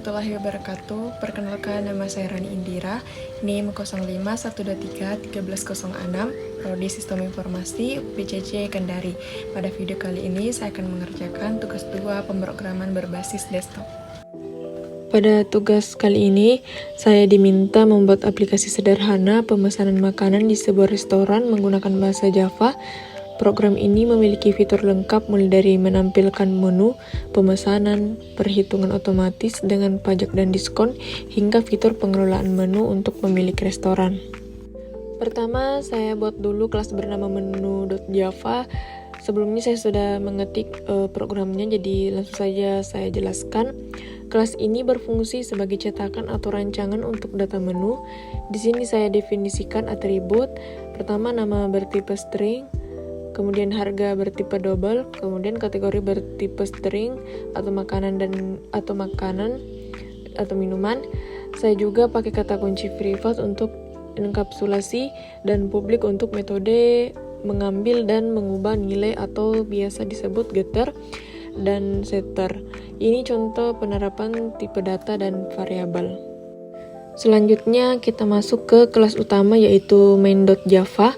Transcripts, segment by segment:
warahmatullahi wabarakatuh. Perkenalkan, nama saya Rani Indira, NIM 05-123-1306, Prodi Sistem Informasi, UPCC Kendari. Pada video kali ini saya akan mengerjakan tugas 2 pemrograman berbasis desktop. Pada tugas kali ini, saya diminta membuat aplikasi sederhana pemesanan makanan di sebuah restoran menggunakan bahasa Java. Program ini memiliki fitur lengkap mulai dari menampilkan menu, pemesanan, perhitungan otomatis dengan pajak dan diskon, hingga fitur pengelolaan menu untuk pemilik restoran. Pertama, saya buat dulu kelas bernama menu.java. Sebelumnya saya sudah mengetik programnya, jadi langsung saja saya jelaskan. Kelas ini berfungsi sebagai cetakan atau rancangan untuk data menu. Di sini saya definisikan atribut. Pertama, nama bertipe string, kemudian harga bertipe double, kemudian kategori bertipe string atau makanan atau minuman. Saya juga pakai kata kunci privat untuk enkapsulasi dan publik untuk metode mengambil dan mengubah nilai atau biasa disebut getter dan setter. Ini contoh penerapan tipe data dan variabel. Selanjutnya kita masuk ke kelas utama yaitu main.java.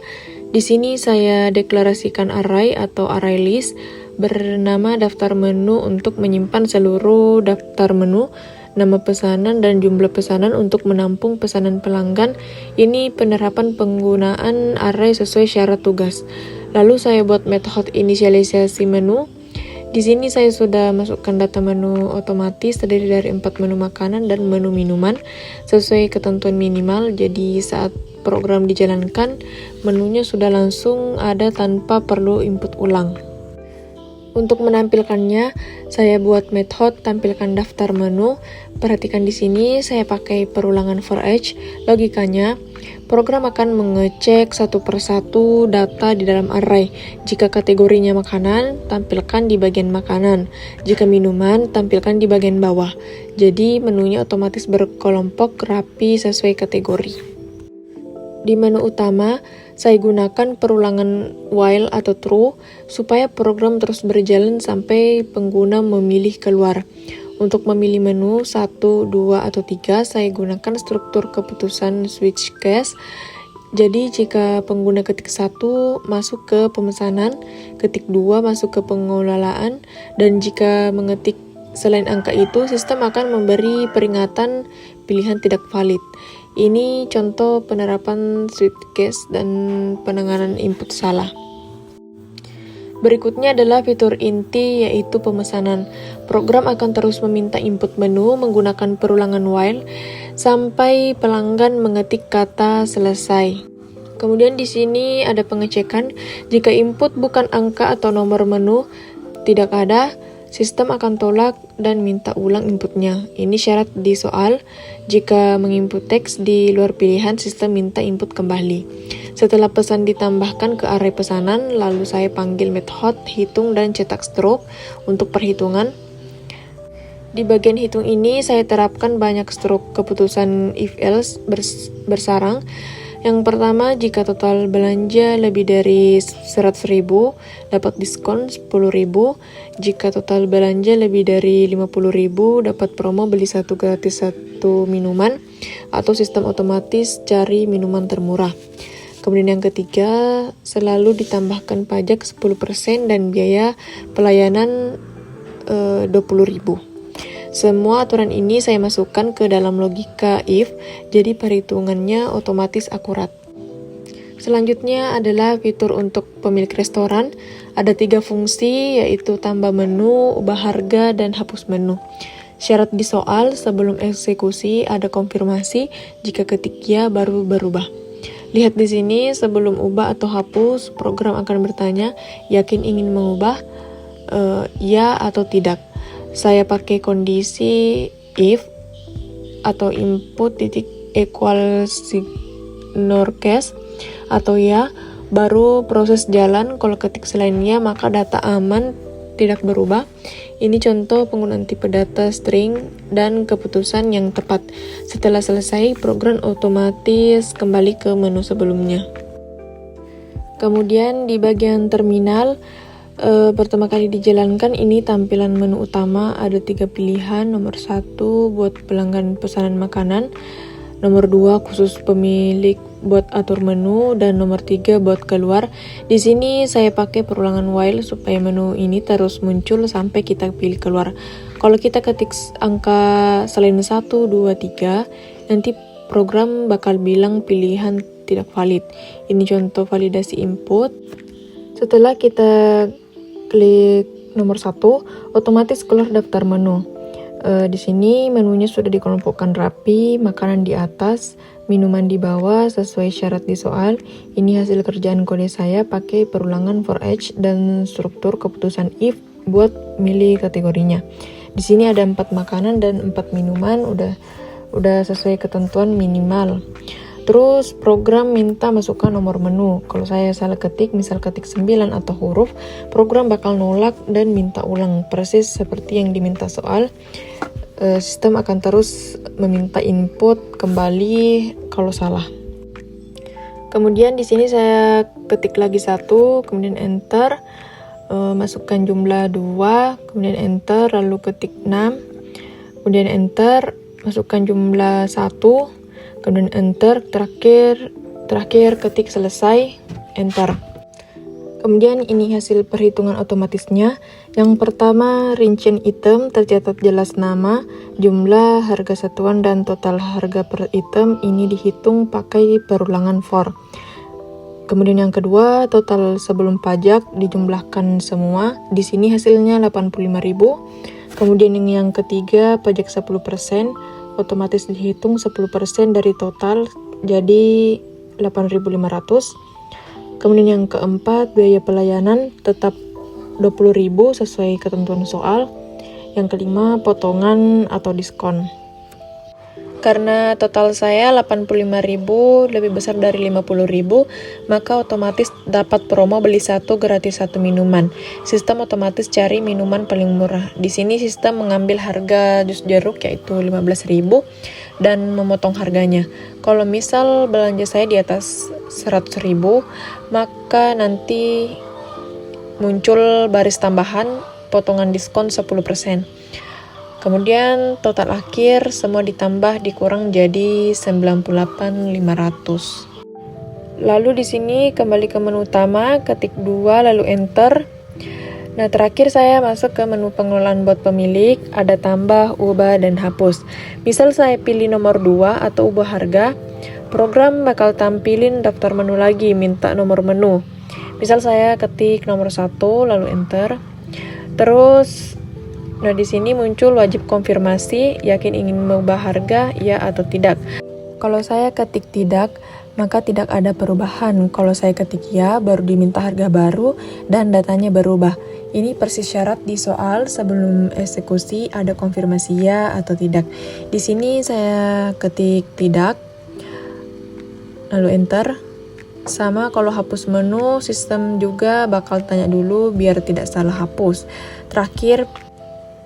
Di sini saya deklarasikan array atau array list bernama daftar menu untuk menyimpan seluruh daftar menu, nama pesanan dan jumlah pesanan untuk menampung pesanan pelanggan. Ini penerapan penggunaan array sesuai syarat tugas. Lalu saya buat metode inisialisasi menu. Di sini saya sudah masukkan data menu otomatis terdiri dari 4 menu makanan dan menu minuman sesuai ketentuan minimal. Jadi saat program dijalankan, menunya sudah langsung ada tanpa perlu input ulang. Untuk menampilkannya, saya buat metode tampilkan daftar menu. Perhatikan di sini saya pakai perulangan for each. Logikanya, program akan mengecek satu persatu data di dalam array. Jika kategorinya makanan, tampilkan di bagian makanan. Jika minuman, tampilkan di bagian bawah. Jadi menunya otomatis berkelompok rapi sesuai kategori. Di menu utama, saya gunakan perulangan while atau true supaya program terus berjalan sampai pengguna memilih keluar. Untuk memilih menu 1, 2, atau 3, saya gunakan struktur keputusan switch case. Jadi jika pengguna ketik 1 masuk ke pemesanan, ketik 2 masuk ke pengelolaan, dan jika mengetik selain angka itu, sistem akan memberi peringatan pilihan tidak valid. Ini contoh penerapan switch case dan penanganan input salah. Berikutnya adalah fitur inti yaitu pemesanan. Program akan terus meminta input menu menggunakan perulangan while sampai pelanggan mengetik kata selesai. Kemudian di sini ada pengecekan. Jika input bukan angka atau nomor menu tidak ada, sistem akan tolak dan minta ulang inputnya. Ini syarat di soal. Jika menginput teks di luar pilihan, sistem minta input kembali. Setelah pesan ditambahkan ke array pesanan, lalu saya panggil metode hitung dan cetak stroke untuk perhitungan. Di bagian hitung ini saya terapkan banyak stroke keputusan if-else bersarang. Yang pertama, jika total belanja lebih dari 100.000, dapat diskon 10.000. Jika total belanja lebih dari 50.000, dapat promo beli 1 gratis 1 minuman, atau sistem otomatis cari minuman termurah. Kemudian yang ketiga, selalu ditambahkan pajak 10% dan biaya pelayanan 20.000. Semua aturan ini saya masukkan ke dalam logika if, jadi perhitungannya otomatis akurat. Selanjutnya adalah fitur untuk pemilik restoran. Ada 3 fungsi, yaitu tambah menu, ubah harga, dan hapus menu. Syarat di soal, sebelum eksekusi ada konfirmasi, jika ketik ya baru berubah. Lihat di sini, sebelum ubah atau hapus, program akan bertanya, yakin ingin mengubah, ya atau tidak. Saya pakai kondisi if atau input titik equal ignore case atau ya, baru proses jalan. Kalau ketik selainnya maka data aman tidak berubah. Ini contoh penggunaan tipe data string dan keputusan yang tepat. Setelah selesai, program otomatis kembali ke menu sebelumnya. Kemudian di bagian terminal, Pertama kali dijalankan ini tampilan menu utama ada 3 pilihan. Nomor 1 buat pelanggan pesanan makanan, nomor 2 khusus pemilik buat atur menu, dan nomor 3 buat keluar. Di sini saya pakai perulangan while supaya menu ini terus muncul sampai kita pilih keluar. Kalau kita ketik angka selain 1, 2, 3, nanti program bakal bilang pilihan tidak valid. Ini contoh validasi input. Setelah kita klik nomor 1, otomatis keluar daftar menu. Di sini menunya sudah dikelompokkan rapi, makanan di atas, minuman di bawah sesuai syarat di soal. Ini hasil kerjaan kode saya pakai perulangan for each dan struktur keputusan if buat milih kategorinya. Di sini ada 4 makanan dan 4 minuman, udah sesuai ketentuan minimal. Terus program minta masukkan nomor menu. Kalau saya salah ketik, misal ketik 9 atau huruf, program bakal nolak dan minta ulang persis seperti yang diminta soal. Sistem akan terus meminta input kembali kalau salah. Kemudian di sini saya ketik lagi 1, kemudian enter, masukkan jumlah 2, kemudian enter, lalu ketik 6, kemudian enter, masukkan jumlah 1, kemudian enter, terakhir ketik selesai, enter. Kemudian ini hasil perhitungan otomatisnya. Yang pertama, rincian item tercatat jelas nama, jumlah, harga satuan, dan total harga per item ini dihitung pakai perulangan for. Kemudian yang kedua, total sebelum pajak dijumlahkan semua. Di sini hasilnya 85.000. Kemudian yang ketiga, pajak 10%, otomatis dihitung 10% dari total, jadi 8.500. Kemudian yang keempat, biaya pelayanan tetap 20.000 sesuai ketentuan soal. Yang kelima, potongan atau diskon. Karena total saya 85.000 lebih besar dari 50.000, maka otomatis dapat promo beli 1 gratis 1 minuman. Sistem otomatis cari minuman paling murah. Di sini sistem mengambil harga jus jeruk yaitu 15.000 dan memotong harganya. Kalau misal belanja saya di atas 100.000, maka nanti muncul baris tambahan potongan diskon 10%. Kemudian total akhir semua ditambah dikurang jadi 98.500. Lalu di sini kembali ke menu utama, ketik 2 lalu enter. Nah, terakhir saya masuk ke menu pengelolaan bot pemilik, ada tambah, ubah, dan hapus. Misal saya pilih nomor 2 atau ubah harga, program bakal tampilin daftar menu lagi, minta nomor menu. Misal saya ketik nomor 1 lalu enter. Terus nah, di sini muncul wajib konfirmasi, yakin ingin mengubah harga, ya atau tidak. Kalau saya ketik tidak, maka tidak ada perubahan. Kalau saya ketik ya, baru diminta harga baru dan datanya berubah. Ini persis syarat di soal sebelum eksekusi ada konfirmasi ya atau tidak. Di sini saya ketik tidak, lalu enter. Sama kalau hapus menu, sistem juga bakal tanya dulu biar tidak salah hapus. Terakhir,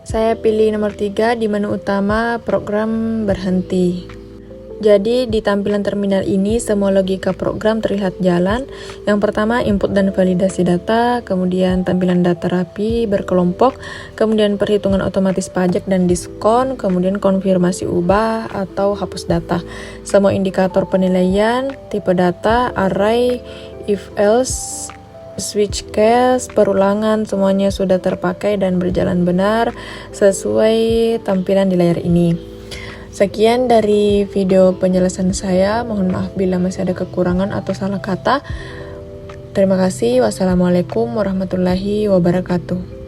saya pilih nomor 3 di menu utama, program berhenti. Jadi di tampilan terminal ini semua logika program terlihat jalan. Yang pertama input dan validasi data, kemudian tampilan data rapi berkelompok, kemudian perhitungan otomatis pajak dan diskon, kemudian konfirmasi ubah atau hapus data. Semua indikator penilaian, tipe data, array, if else, switch case, perulangan semuanya sudah terpakai dan berjalan benar sesuai tampilan di layar ini. Sekian dari video penjelasan saya, mohon maaf bila masih ada kekurangan atau salah kata. Terima kasih. Wassalamualaikum warahmatullahi wabarakatuh.